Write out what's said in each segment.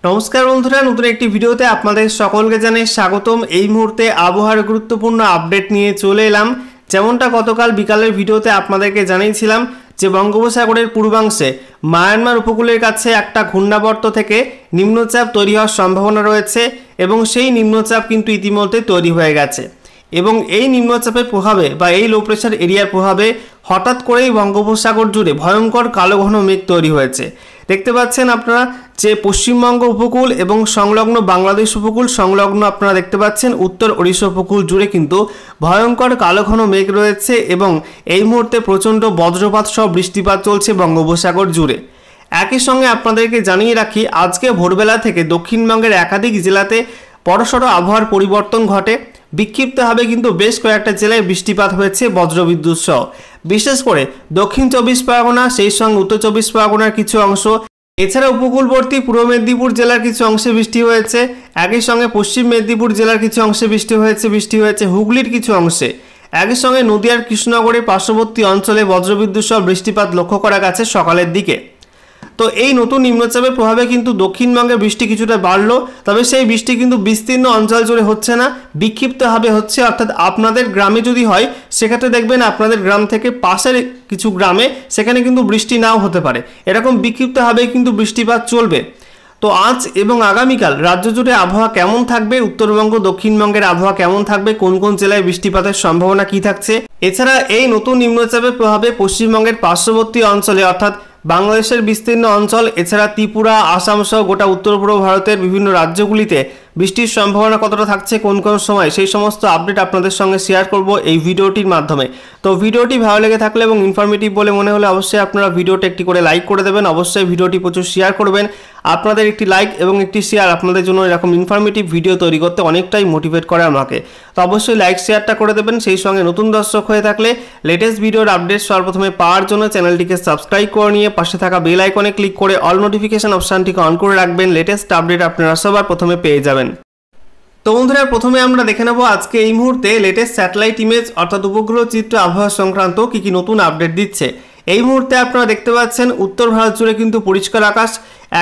नमस्कार बंधुरा नतून एक भिडियोते आपनादेर सकलके जानाई स्वागतम। এই মুহূর্তে আবহাওয়ার গুরুত্বপূর্ণ আপডেট নিয়ে চলে এলাম। যেমনটা গতকাল বিকালের ভিডিওতে আপনাদেরকে জানিয়েছিলাম যে বঙ্গোপসাগরের পূর্বাংশে মায়ানমার উপকূলের কাছে একটা ঘূর্ণাবর্ত থেকে নিম্নচাপ তৈরি হওয়ার সম্ভাবনা রয়েছে এবং সেই নিম্নচাপ কিন্তু ইতিমধ্যে তৈরি হয়ে গেছে এবং এই নিম্নচাপের প্রভাবে বা এই লো প্রেসার এরিয়ার প্রভাবে হঠাৎ করেই বঙ্গোপসাগর জুড়ে ভয়ঙ্কর কালো ঘন মেঘ তৈরি হয়েছে। দেখতে পাচ্ছেন আপনারা যে পশ্চিমবঙ্গ উপকূল এবং সংলগ্ন বাংলাদেশ উপকূল সংলগ্ন আপনারা দেখতে পাচ্ছেন উত্তর ওড়িশা উপকূল জুড়ে কিন্তু ভয়ঙ্কর কালো ঘন মেঘ রয়েছে এবং এই মুহূর্তে প্রচণ্ড বজ্রপাত সহ বৃষ্টিপাত চলছে বঙ্গোপসাগর জুড়ে। একই সঙ্গে আপনাদেরকে জানিয়ে রাখি আজকে ভোরবেলা থেকে দক্ষিণবঙ্গের একাধিক জেলাতে বড়সড় আবহাওয়ার পরিবর্তন ঘটে। বিক্ষিপ্তভাবে কিন্তু বেশ কয়েকটা জেলায় বৃষ্টিপাত হয়েছে বজ্রবিদ্যুৎ সহ, বিশেষ করে দক্ষিণ চব্বিশ পরগনা সেই সঙ্গে উত্তর চব্বিশ পরগনার কিছু অংশ, এছাড়া উপকূলবর্তী পূর্ব মেদিনীপুর জেলার কিছু অংশে বৃষ্টি হয়েছে। একই সঙ্গে পশ্চিম মেদিনীপুর জেলার কিছু অংশে বৃষ্টি হয়েছে হুগলির কিছু অংশে। একই সঙ্গে নদিয়ার কৃষ্ণনগরের পার্শ্ববর্তী অঞ্চলে বজ্রবিদ্যুৎ সহ বৃষ্টিপাত লক্ষ্য করা গেছে সকালের দিকে। তো এই নতুন নিম্নচাপের প্রভাবে কিন্তু দক্ষিণবঙ্গে বৃষ্টি কিছুটা বাড়লো, তবে সেই বৃষ্টি কিন্তু বিস্তীর্ণ অঞ্চল জুড়ে হচ্ছে না, বিক্ষিপ্তভাবে হচ্ছে। অর্থাৎ আপনাদের গ্রামে যদি হয় সেক্ষেত্রে দেখবেন আপনাদের গ্রাম থেকে পাশের কিছু গ্রামে সেখানে কিন্তু বৃষ্টি নাও হতে পারে, এরকম বিক্ষিপ্তভাবে কিন্তু বৃষ্টিপাত চলবে। তো আজ এবং আগামীকাল রাজ্য জুড়ে আবহাওয়া কেমন থাকবে, উত্তরবঙ্গ দক্ষিণবঙ্গের আবহাওয়া কেমন থাকবে, কোন কোন জেলায় বৃষ্টিপাতের সম্ভাবনা কি থাকছে, এছাড়া এই নতুন নিম্নচাপের প্রভাবে পশ্চিমবঙ্গের পার্শ্ববর্তী অঞ্চলে অর্থাৎ বাংলাদেশের বিস্তীর্ণ অঞ্চল এছাড়া ত্রিপুরা আসাম সহ গোটা উত্তর পূর্ব ভারতের বিভিন্ন রাজ্যগুলিতে বৃষ্টির সম্ভাবনা কতটা থাকছে কোন কোন সময় সেই সমস্ত আপডেট আপনাদের সঙ্গে শেয়ার করব এই ভিডিওটির মাধ্যমে। তো ভিডিওটি ভালো লেগে থাকলে এবং ইনফরমেটিভ বলে মনে হলে অবশ্যই আপনারা ভিডিওটি একটি করে লাইক করে দেবেন, অবশ্যই ভিডিওটি প্রচুর শেয়ার করবেন। আপনাদের একটি লাইক এবং একটি শেয়ার আপনাদের জন্য এরকম ইনফরমেটিভ ভিডিও তৈরি করতে অনেকটাই মোটিভেট করে আমাকে। তো অবশ্যই লাইক শেয়ারটা করে দেবেন। সেই সঙ্গে নতুন দর্শক হয়ে থাকলে লেটেস্ট ভিডিওর আপডেট সর্বপ্রথমে পাওয়ার জন্য চ্যানেলটিকে সাবস্ক্রাইব করে নিয়ে পাশে থাকা বেল আইকনে ক্লিক করে অল নোটিফিকেশন অপশানটিকে অন করে রাখবেন, লেটেস্ট আপডেট আপনারা সবার প্রথমে পেয়ে যাবেন। তো বন্ধুরা প্রথমে আমরা দেখে নেব আজকে এই মুহূর্তে লেটেস্ট স্যাটেলাইট ইমেজ অর্থাৎ উপগ্রহ চিত্র আবহাওয়া সংক্রান্ত কি নতুন আপডেট দিচ্ছে। এই মুহূর্তে আপনারা দেখতে পাচ্ছেন উত্তর ভারত জুড়ে কিন্তু পরিষ্কার আকাশ,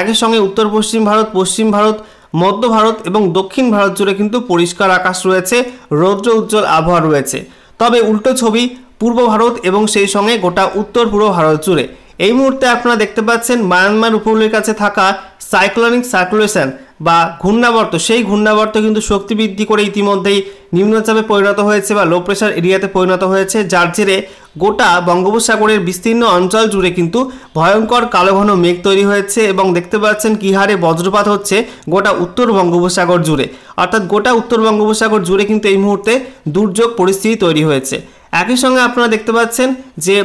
একই সঙ্গে উত্তর পশ্চিম ভারত, পশ্চিম ভারত, মধ্য ভারত এবং দক্ষিণ ভারত জুড়ে কিন্তু পরিষ্কার আকাশ রয়েছে, রৌদ্র উজ্জ্বল আবহাওয়া রয়েছে। তবে উল্টো ছবি পূর্ব ভারত এবং সেই সঙ্গে গোটা উত্তর পূর্ব ভারত জুড়ে। এই মুহূর্তে আপনারা দেখতে পাচ্ছেন মায়ানমার উপকূলের কাছে থাকা সাইক্লোনিক সার্কুলেশন বা ঘূর্ণাবর্ত, সেই ঘূর্ণাবর্ত কিন্তু শক্তি বৃদ্ধি করে ইতিমধ্যেই নিম্নচাপে পরিণত হয়েছে বা লো প্রেসার এরিয়াতে পরিণত হয়েছে, যার জেরে গোটা বঙ্গোপসাগরের বিস্তীর্ণ অঞ্চল জুড়ে কিন্তু ভয়ঙ্কর কালো ঘন মেঘ তৈরি হয়েছে এবং দেখতে পাচ্ছেন কী হারে বজ্রপাত হচ্ছে গোটা উত্তর বঙ্গোপসাগর জুড়ে। অর্থাৎ গোটা উত্তর বঙ্গোপসাগর জুড়ে কিন্তু এই মুহূর্তে দুর্যোগ পরিস্থিতি তৈরি হয়েছে। একই সঙ্গে আপনারা দেখতে পাচ্ছেন যে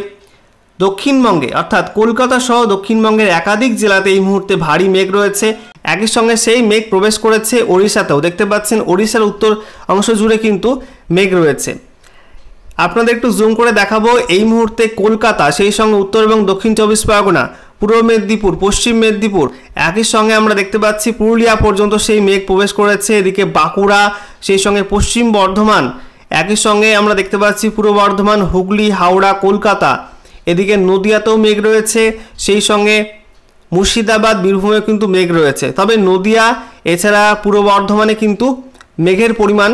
দক্ষিণবঙ্গে অর্থাৎ কলকাতা সহ দক্ষিণবঙ্গের একাধিক জেলাতে এই মুহূর্তে ভারী মেঘ রয়েছে। একই সঙ্গে সেই মেঘ প্রবেশ করেছে ওড়িশাতেও, দেখতে পাচ্ছেন ওড়িশার উত্তর অংশ জুড়ে কিন্তু মেঘ রয়েছে। আপনাদের একটু জুম করে দেখাবো এই মুহূর্তে কলকাতা সেই সঙ্গে উত্তর এবং দক্ষিণ চব্বিশ পরগনা, পূর্ব মেদিনীপুর, পশ্চিম মেদিনীপুর, একই সঙ্গে আমরা দেখতে পাচ্ছি পুরুলিয়া পর্যন্ত সেই মেঘ প্রবেশ করেছে। এদিকে বাঁকুড়া সেই সঙ্গে পশ্চিম বর্ধমান, একই সঙ্গে আমরা দেখতে পাচ্ছি পূর্ব বর্ধমান, হুগলি, হাওড়া, কলকাতা, এদিকে নদিয়াতেও মেঘ রয়েছে, সেই সঙ্গে মুর্শিদাবাদ, বীরভূমে কিন্তু মেঘ রয়েছে। তবে নদিয়া এছাড়া পূর্ব বর্ধমানে কিন্তু মেঘের পরিমাণ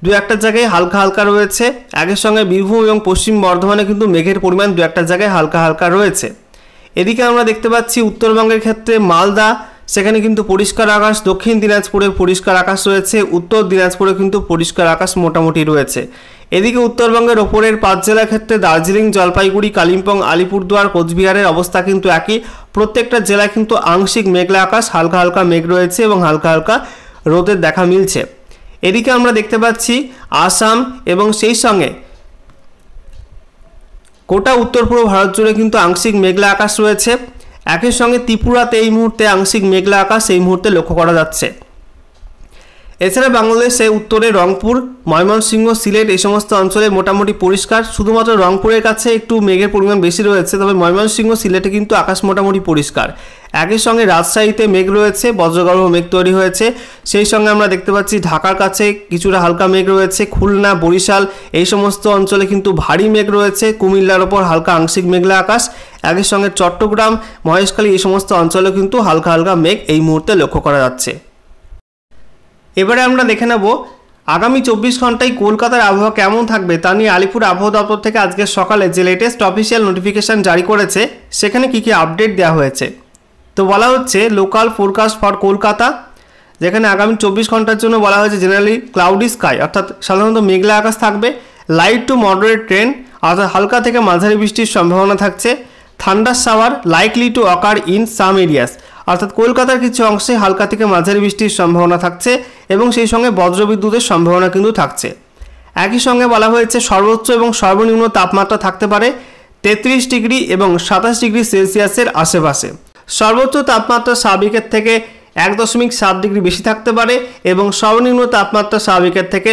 দু একটা জায়গায় হালকা হালকা রয়েছে। একই সঙ্গে বীরভূম এবং পশ্চিম বর্ধমানে কিন্তু মেঘের পরিমাণ দু একটা জায়গায় হালকা হালকা রয়েছে। এদিকে আমরা দেখতে পাচ্ছি উত্তরবঙ্গের ক্ষেত্রে মালদা, সেখানে কিন্তু পরিষ্কার আকাশ, দক্ষিণ দিনাজপুরে পরিষ্কার আকাশ রয়েছে, উত্তর দিনাজপুরে কিন্তু পরিষ্কার আকাশ মোটামুটি রয়েছে। এদিকে উত্তরবঙ্গের ওপরের 5 জেলার ক্ষেত্রে দার্জিলিং, জলপাইগুড়ি, কালিম্পং, আলিপুরদুয়ার, কোচবিহারের অবস্থা কিন্তু একই। প্রত্যেকটা জেলায় কিন্তু আংশিক মেঘলা আকাশ, হালকা হালকা মেঘ রয়েছে এবং হালকা হালকা রোদের দেখা মিলছে। এদিকে আমরা দেখতে পাচ্ছি আসাম এবং সেই সঙ্গে গোটা উত্তর পূর্ব ভারত জুড়ে কিন্তু আংশিক মেঘলা আকাশ রয়েছে। একই সঙ্গে ত্রিপুরাতে এই মুহূর্তে আংশিক মেঘলা আকাশ এই মুহূর্তে লক্ষ্য করা যাচ্ছে। এছাড়া বাংলাদেশে উত্তরে রংপুর, ময়মনসিংহ, সিলেট এই সমস্ত অঞ্চলে মোটামুটি পরিষ্কার, শুধুমাত্র রংপুরের কাছে একটু মেঘের পরিমাণ বেশি রয়েছে, তবে ময়মনসিংহ, সিলেটে কিন্তু আকাশ মোটামুটি পরিষ্কার। একই সঙ্গে রাজশাহীতে মেঘ রয়েছে, বজ্রগর্ভ মেঘ তৈরি হয়েছে। সেই সঙ্গে আমরা দেখতে পাচ্ছি ঢাকার কাছে কিছুটা হালকা মেঘ রয়েছে, খুলনা, বরিশাল এই সমস্ত অঞ্চলে কিন্তু ভারী মেঘ রয়েছে, কুমিল্লার ওপর হালকা আংশিক মেঘলা আকাশ। একই সঙ্গে চট্টগ্রাম, মহেশখালী এই সমস্ত অঞ্চলে কিন্তু হালকা হালকা মেঘ এই মুহূর্তে লক্ষ্য করা যাচ্ছে। এবারে আমরা দেখে নেব আগামী 24 ঘন্টায় কলকাতার আবহাওয়া কেমন থাকবে তা নিয়ে আলিপুর আবহাওয়া দপ্তর থেকে আজকে সকালে যে লেটেস্ট অফিসিয়াল নোটিফিকেশান জারি করেছে সেখানে কী কী আপডেট দেওয়া হয়েছে। তো বলা হচ্ছে লোকাল ফোরকাস্ট ফর কলকাতা, যেখানে আগামী 24 ঘন্টার জন্য বলা হয়েছে জেনারেলি ক্লাউডি স্কাই অর্থাৎ সাধারণত মেঘলা আকাশ থাকবে, লাইট টু মডারেট ট্রেন অর্থাৎ হালকা থেকে মাঝারি বৃষ্টির সম্ভাবনা থাকছে, thunder shower likely to occur in some areas অর্থাৎ কলকাতার কিছু অংশে হালকা থেকে মাঝারি বৃষ্টির সম্ভাবনা থাকছে এবং সেই সঙ্গে বজ্রবিদ্যুতের সম্ভাবনা কিন্তু থাকছে। একই সঙ্গে বলা হয়েছে সর্বোচ্চ এবং সর্বনিম্ন তাপমাত্রা থাকতে পারে 33 ডিগ্রি এবং 27 ডিগ্রি সেলসিয়াসের আশেপাশে। সর্বোচ্চ তাপমাত্রা স্বাভাবিকের থেকে 1.7 ডিগ্রি বেশি থাকতে পারে এবং সর্বনিম্ন তাপমাত্রা স্বাভাবিকের থেকে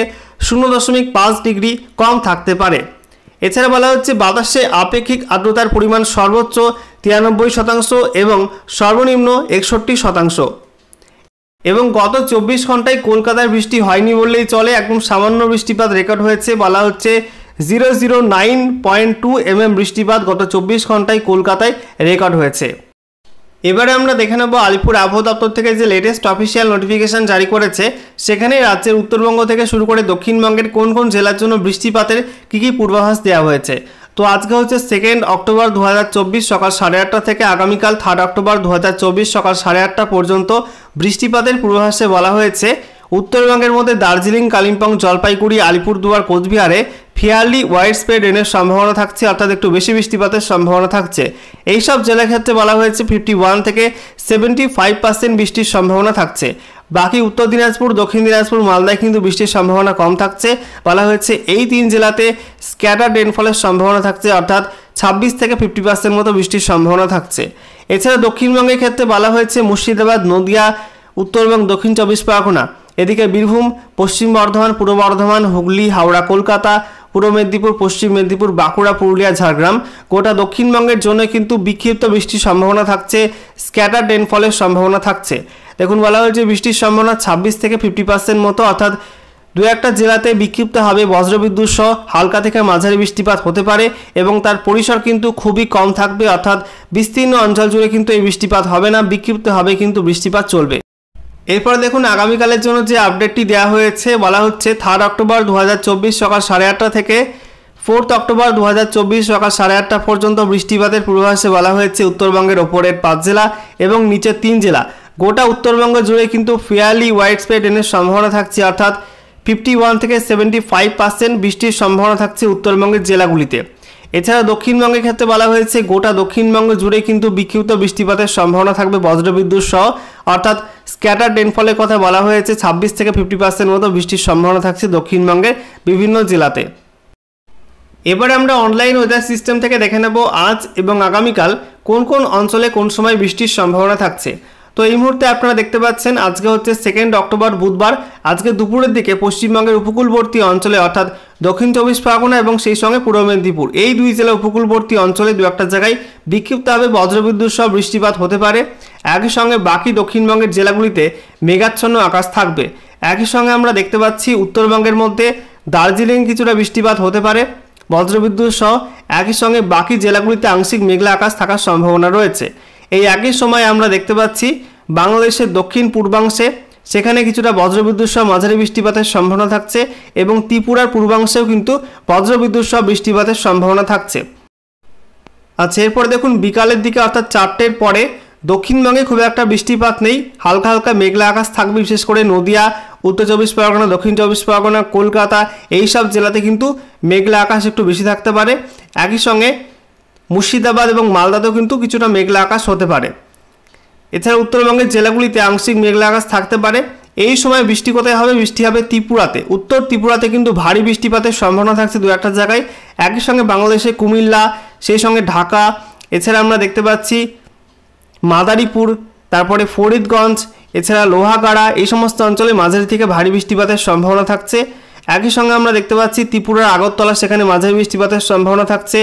0.5 ডিগ্রি কম থাকতে পারে। এছাড়া বলা হচ্ছে বাতাসে আপেক্ষিক আর্দ্রতার পরিমাণ সর্বোচ্চ 93% এবং সর্বনিম্ন 61%। এবং গত 24 ঘন্টায় কলকাতায় বৃষ্টি হয়নি বললেই চলে, একদম সামান্য বৃষ্টিপাত রেকর্ড হয়েছে। বলা হচ্ছে 009.2 mm বৃষ্টিপাত গত 24 ঘন্টায় কলকাতায় রেকর্ড হয়েছে। এবারে আমরা দেখে নেব আলিপুর আবহাওয়া দপ্তর থেকে যে লেটেস্ট অফিসিয়াল নোটিফিকেশান জারি করেছে সেখানে রাজ্যের উত্তরবঙ্গ থেকে শুরু করে দক্ষিণবঙ্গের কোন কোন জেলার জন্য বৃষ্টিপাতের কী কী পূর্বাভাস দেওয়া হয়েছে। তো আজকে হচ্ছে 2 অক্টোবর 2024 সকাল 8:30 থেকে আগামীকাল 3 অক্টোবর 2024 সকাল 8:30 পর্যন্ত বৃষ্টিপাতের পূর্বাভাসে বলা হয়েছে উত্তরবঙ্গের মধ্যে দার্জিলিং, কালিম্পং, জলপাইগুড়ি, আলিপুরদুয়ার, কোচবিহারে ফেয়ারলি ওয়াইড স্প্রেড রেনের সম্ভাবনা থাকছে অর্থাৎ একটু বেশি বৃষ্টিপাতের সম্ভাবনা থাকছে। এইসব জেলার ক্ষেত্রে বলা হয়েছে 51 থেকে 75% বৃষ্টির সম্ভাবনা থাকছে। বাকি উত্তর দিনাজপুর, দক্ষিণ দিনাজপুর, মালদায় কিন্তু বৃষ্টির সম্ভাবনা কম থাকছে। বলা হয়েছে এই 3 জেলাতে স্ক্যাটার রেনফলের সম্ভাবনা থাকছে অর্থাৎ 26 থেকে 50% মতো বৃষ্টির সম্ভাবনা থাকছে। এছাড়া দক্ষিণবঙ্গের ক্ষেত্রে বলা হয়েছে মুর্শিদাবাদ, নদিয়া, উত্তরবঙ্গ, দক্ষিণ 24 পরগনা, এদিকে বীরভূম, পশ্চিম বর্ধমান, পূর্ব বর্ধমান, হুগলি, হাওড়া, কলকাতা, পূর্ব মেদিনীপুর, পশ্চিম মেদিনীপুর, বাঁকুড়া, পুরুলিয়া, ঝাড়গ্রাম, গোটা দক্ষিণবঙ্গের জন্য কিন্তু বিক্ষিপ্ত বৃষ্টির সম্ভাবনা থাকছে, স্ক্যাটার রেনফলের সম্ভাবনা থাকছে। দেখুন বলা হয়েছে বৃষ্টির সম্ভাবনা 26 থেকে 50% মতো অর্থাৎ 2-1টা জেলাতে বিক্ষিপ্তভাবে বজ্রবিদ্যুৎ সহ হালকা থেকে মাঝারি বৃষ্টিপাত হতে পারে এবং তার পরিসর কিন্তু খুবই কম থাকবে অর্থাৎ বিস্তীর্ণ অঞ্চল জুড়ে কিন্তু এই বৃষ্টিপাত হবে না, বিক্ষিপ্তভাবে কিন্তু বৃষ্টিপাত চলবে। এরপর দেখুন আগামীকালের জন্য যে আপডেটটি দেওয়া হয়েছে বলা হচ্ছে 3 অক্টোবর 2024 সকাল 8:30 থেকে 4 অক্টোবর 2024 সকাল 8:30 পর্যন্ত বৃষ্টিপাতের পূর্বাভাসে বলা হয়েছে উত্তরবঙ্গের ওপরের 5 জেলা এবং নিচের 3 জেলা গোটা উত্তরবঙ্গ জুড়ে কিন্তু ফেয়ারলি ওয়াইড স্প্রেড রেনের সম্ভাবনা থাকছে অর্থাৎ 51 থেকে 75% বৃষ্টির সম্ভাবনা থাকছে উত্তরবঙ্গের জেলাগুলিতে। এছাড়া দক্ষিণবঙ্গের ক্ষেত্রে বলা হয়েছে গোটা দক্ষিণবঙ্গ জুড়ে কিন্তু বিক্ষিপ্ত বৃষ্টিপাতের সম্ভাবনা থাকবে বজ্রবিদ্যুৎ সহ অর্থাৎ স্ক্যাটার রেনফলের কথা বলা হয়েছে 26 থেকে 50% মতো বৃষ্টির সম্ভাবনা থাকছে দক্ষিণবঙ্গের বিভিন্ন জেলাতে। এবারে আমরা অনলাইন ওয়েদার সিস্টেম থেকে দেখে নেব আজ এবং আগামীকাল কোন কোন অঞ্চলে কোন সময় বৃষ্টির সম্ভাবনা থাকছে। তো এই মুহূর্তে আপনারা দেখতে পাচ্ছেন আজকে হচ্ছে 2 অক্টোবর বুধবার, আজকে দুপুরের দিকে পশ্চিমবঙ্গের উপকূলবর্তী অঞ্চলে অর্থাৎ দক্ষিণ 24 পরগনা এবং সেই সঙ্গে পূর্ব মেদিনীপুর এই 2 জেলা উপকূলবর্তী অঞ্চলে 2-1টা জায়গায় বিক্ষিপ্তভাবে বজ্রবিদ্যুৎ সহ বৃষ্টিপাত হতে পারে। একই সঙ্গে বাকি দক্ষিণবঙ্গের জেলাগুলিতে মেঘাচ্ছন্ন আকাশ থাকবে। একই সঙ্গে আমরা দেখতে পাচ্ছি উত্তরবঙ্গের মধ্যে দার্জিলিং কিছুটা বৃষ্টিপাত হতে পারে বজ্রবিদ্যুৎ সহ, একই সঙ্গে বাকি জেলাগুলিতে আংশিক মেঘলা আকাশ থাকার সম্ভাবনা রয়েছে। এই একই সময় আমরা দেখতে পাচ্ছি বাংলাদেশের দক্ষিণ পূর্বাংশে সেখানে কিছুটা বজ্রবিদ্যুৎ সহ মাঝারি বৃষ্টিপাতের সম্ভাবনা থাকছে এবং ত্রিপুরার পূর্বাংশেও কিন্তু বজ্রবিদ্যুৎ সহ বৃষ্টিপাতের সম্ভাবনা থাকছে। আচ্ছা এরপর দেখুন বিকালের দিকে অর্থাৎ 4টের পরে দক্ষিণবঙ্গে খুব একটা বৃষ্টিপাত নেই, হালকা হালকা মেঘলা আকাশ থাকবে বিশেষ করে নদিয়া, উত্তর 24 পরগনা, দক্ষিণ 24 পরগনা, কলকাতা এই সব জেলাতে কিন্তু মেঘলা আকাশ একটু বেশি থাকতে পারে। একই সঙ্গে মুর্শিদাবাদ এবং মালদাতেও কিন্তু কিছুটা মেঘলা আকাশ হতে পারে। এছাড়া উত্তরবঙ্গের জেলাগুলিতে আংশিক মেঘলা আকাশ থাকতে পারে। এই সময় বৃষ্টি কোথায় হবে? বৃষ্টি হবে ত্রিপুরাতে, উত্তর ত্রিপুরাতে কিন্তু ভারী বৃষ্টিপাতের সম্ভাবনা থাকছে 2-1টা জায়গায়। একই সঙ্গে বাংলাদেশে কুমিল্লা, সেই সঙ্গে ঢাকা, এছাড়া আমরা দেখতে পাচ্ছি মাদারীপুর, তারপরে ফরিদগঞ্জ, এছাড়া লোহাগাড়া এই সমস্ত অঞ্চলে মাঝারি থেকে ভারী বৃষ্টিপাতের সম্ভাবনা থাকছে। একই সঙ্গে আমরা দেখতে পাচ্ছি ত্রিপুরার আগরতলা সেখানে মাঝারি বৃষ্টিপাতের সম্ভাবনা থাকছে।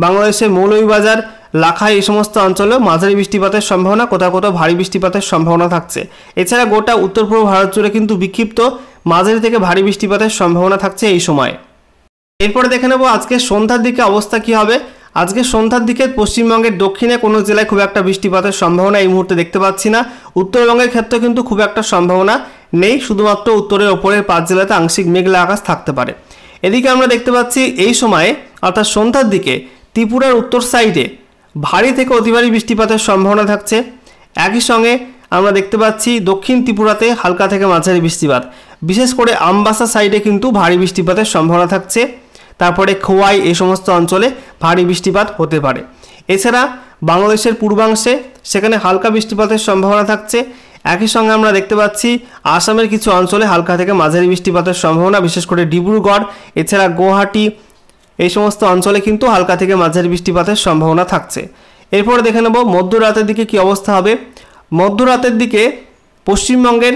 বাংলাদেশের মৌলভীবাজার, লাখাই এই সমস্ত অঞ্চলেও মাঝারি বৃষ্টিপাতের সম্ভাবনা, কোথাও কোথাও ভারী বৃষ্টিপাতের সম্ভাবনা থাকছে। এছাড়া গোটা উত্তর পূর্ব ভারত জুড়ে কিন্তু বিক্ষিপ্ত মাঝারি থেকে ভারী বৃষ্টিপাতের সম্ভাবনা থাকছে এই সময়। এরপরে দেখে নেব আজকে সন্ধ্যার দিকে অবস্থা কী হবে। আজকে সন্ধ্যার দিকে পশ্চিমবঙ্গের দক্ষিণে কোনো জেলায় খুব একটা বৃষ্টিপাতের সম্ভাবনা এই মুহূর্তে দেখতে পাচ্ছি না। উত্তরবঙ্গের ক্ষেত্রে কিন্তু খুব একটা সম্ভাবনা নেই, শুধুমাত্র উত্তরের ওপরের 5 জেলাতে আংশিক মেঘলা আকাশ থাকতে পারে। এদিকে আমরা দেখতে পাচ্ছি এই সময়ে অর্থাৎ সন্ধ্যার দিকে ত্রিপুরার উত্তর সাইডে ভারী থেকে অতি ভারী বৃষ্টিপাতের সম্ভাবনা থাকছে। একই সঙ্গে আমরা দেখতে পাচ্ছি দক্ষিণ ত্রিপুরাতে হালকা থেকে মাঝারি বৃষ্টিপাত, বিশেষ করে আমবাসা সাইডে কিন্তু ভারী বৃষ্টিপাতের সম্ভাবনা থাকছে। তারপরে খোয়াই এই সমস্ত অঞ্চলে ভারী বৃষ্টিপাত হতে পারে। এছাড়া বাংলাদেশের পূর্বাংশে সেখানে হালকা বৃষ্টিপাতের সম্ভাবনা থাকছে। একই সঙ্গে আমরা দেখতে পাচ্ছি আসামের কিছু অঞ্চলে হালকা থেকে মাঝারি বৃষ্টিপাতের সম্ভাবনা, বিশেষ করে ডিব্রুগড় এছাড়া গুয়াহাটি এই সমস্ত অঞ্চলে কিন্তু হালকা থেকে মাঝারি বৃষ্টিপাতের সম্ভাবনা থাকছে। এরপরে দেখে নেব মধ্যরাতের দিকে কি অবস্থা হবে। মধ্যরাতের দিকে পশ্চিমবঙ্গের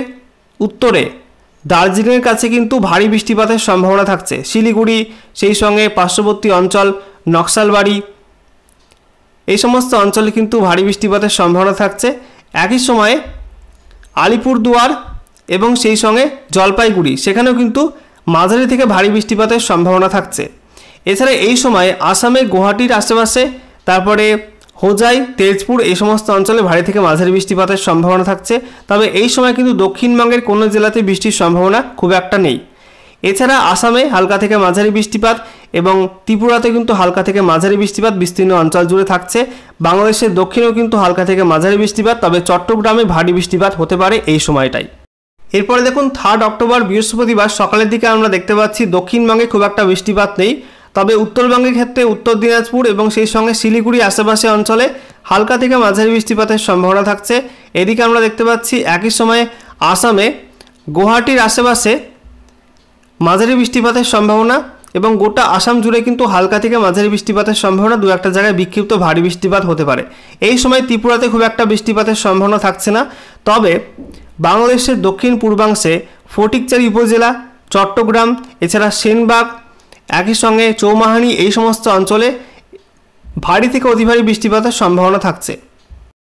উত্তরে দার্জিলিংয়ের কাছে কিন্তু ভারী বৃষ্টিপাতের সম্ভাবনা থাকছে। শিলিগুড়ি সেই সঙ্গে পার্শ্ববর্তী অঞ্চল নকশালবাড়ি এই সমস্ত অঞ্চলে কিন্তু ভারী বৃষ্টিপাতের সম্ভাবনা থাকছে। একই সময়ে আলিপুরদুয়ার এবং সেই সঙ্গে জলপাইগুড়ি সেখানেও কিন্তু মাঝারি থেকে ভারী বৃষ্টিপাতের সম্ভাবনা থাকছে। এছাড়া এই সময় আসামে গুয়াহাটির আশেপাশে তারপরে হোজাই তেজপুর এই সমস্ত অঞ্চলে ভারী থেকে মাঝারি বৃষ্টিপাতের সম্ভাবনা থাকছে। তবে এই সময় কিন্তু দক্ষিণবঙ্গের কোনো জেলাতে বৃষ্টির সম্ভাবনা খুব একটা নেই। এছাড়া আসামে হালকা থেকে মাঝারি বৃষ্টিপাত এবং ত্রিপুরাতে কিন্তু হালকা থেকে মাঝারি বৃষ্টিপাত বিস্তীর্ণ অঞ্চল জুড়ে থাকছে। বাংলাদেশের দক্ষিণেও কিন্তু হালকা থেকে মাঝারি বৃষ্টিপাত, তবে চট্টগ্রামে ভারী বৃষ্টিপাত হতে পারে এই সময়টাই। এরপরে দেখুন 3 অক্টোবর বৃহস্পতিবার সকালের দিকে আমরা দেখতে পাচ্ছি দক্ষিণবঙ্গে খুব একটা বৃষ্টিপাত নেই, তবে উত্তরবঙ্গের ক্ষেত্রে উত্তর দিনাজপুর এবং সেই সঙ্গে শিলিগুড়ি আশেপাশে অঞ্চলে হালকা থেকে মাঝারি বৃষ্টিপাতের সম্ভাবনা থাকছে। এদিকে আমরা দেখতে পাচ্ছি একই সময়ে আসামে গুয়াহাটির আশেপাশে মাঝারি বৃষ্টিপাতের সম্ভাবনা এবং গোটা আসাম জুড়ে কিন্তু হালকা থেকে মাঝারি বৃষ্টিপাতের সম্ভাবনা, দু একটা জায়গায় বিক্ষিপ্ত ভারী বৃষ্টিপাত হতে পারে। এই সময় ত্রিপুরাতে খুব একটা বৃষ্টিপাতের সম্ভাবনা থাকছে না। তবে বাংলাদেশের দক্ষিণ পূর্বাংশে ফটিকচারি উপজেলা, চট্টগ্রাম এছাড়া সেনবাগ একই সঙ্গে চৌমাহানি এই সমস্ত অঞ্চলে ভারী থেকে অতি ভারী বৃষ্টিপাতের সম্ভাবনা থাকছে।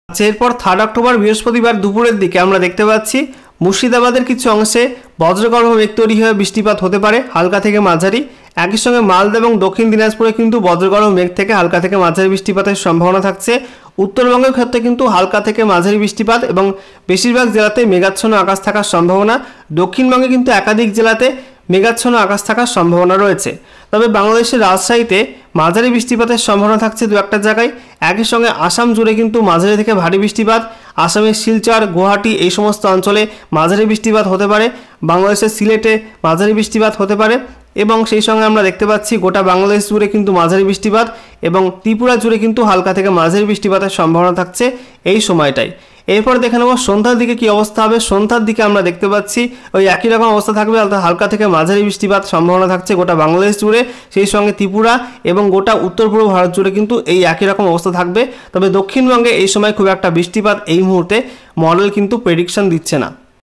এরপর 3 অক্টোবর বৃহস্পতিবার দুপুরের দিকে আমরা দেখতে পাচ্ছি মুর্শিদাবাদের কিছু অংশে বজ্রগর্ভ মেঘ তৈরি হয়ে বৃষ্টিপাত হতে পারে হালকা থেকে মাঝারি। একই সঙ্গে মালদা এবং দক্ষিণ দিনাজপুরে কিন্তু বজ্রগর্ভ মেঘ থেকে হালকা থেকে মাঝারি বৃষ্টিপাতের সম্ভাবনা থাকছে। উত্তরবঙ্গের ক্ষেত্রে কিন্তু হালকা থেকে মাঝারি বৃষ্টিপাত এবং বেশিরভাগ জেলাতে মেঘাচ্ছন্ন আকাশ থাকার সম্ভাবনা। দক্ষিণবঙ্গে কিন্তু একাধিক জেলাতে মেঘাচ্ছন্ন আকাশ থাকার সম্ভাবনা রয়েছে। তবে বাংলাদেশের রাজশাহীতে মাঝারি বৃষ্টিপাতের সম্ভাবনা থাকছে দু একটা জায়গায়। একই সঙ্গে আসাম জুড়ে কিন্তু মাঝারি থেকে ভারী বৃষ্টিপাত, আসামের শিলচর গুয়াহাটি এই সমস্ত অঞ্চলে মাঝারি বৃষ্টিপাত হতে পারে। বাংলাদেশের সিলেটে মাঝারি বৃষ্টিপাত হতে পারে এবং সেই সঙ্গে আমরা দেখতে পাচ্ছি গোটা বাংলাদেশ জুড়ে কিন্তু মাঝারি বৃষ্টিপাত এবং ত্রিপুরা জুড়ে কিন্তু হালকা থেকে মাঝারি বৃষ্টিপাতের সম্ভাবনা থাকছে এই সময়টাই। এরপর দেখে নেব সন্ধ্যার দিকে কি অবস্থা হবে। সন্ধ্যার দিকে আমরা দেখতে পাচ্ছি ওই একই রকম অবস্থা থাকবে, অর্থাৎ হালকা থেকে মাঝারি বৃষ্টিপাত সম্ভাবনা থাকছে গোটা বাংলাদেশ জুড়ে, সেই সঙ্গে ত্রিপুরা এবং গোটা উত্তর পূর্ব ভারত জুড়ে কিন্তু এই একই রকম অবস্থা থাকবে। তবে দক্ষিণবঙ্গে এই সময় খুব একটা বৃষ্টিপাত এই মুহূর্তে মডেল কিন্তু প্রেডিকশন দিচ্ছে না।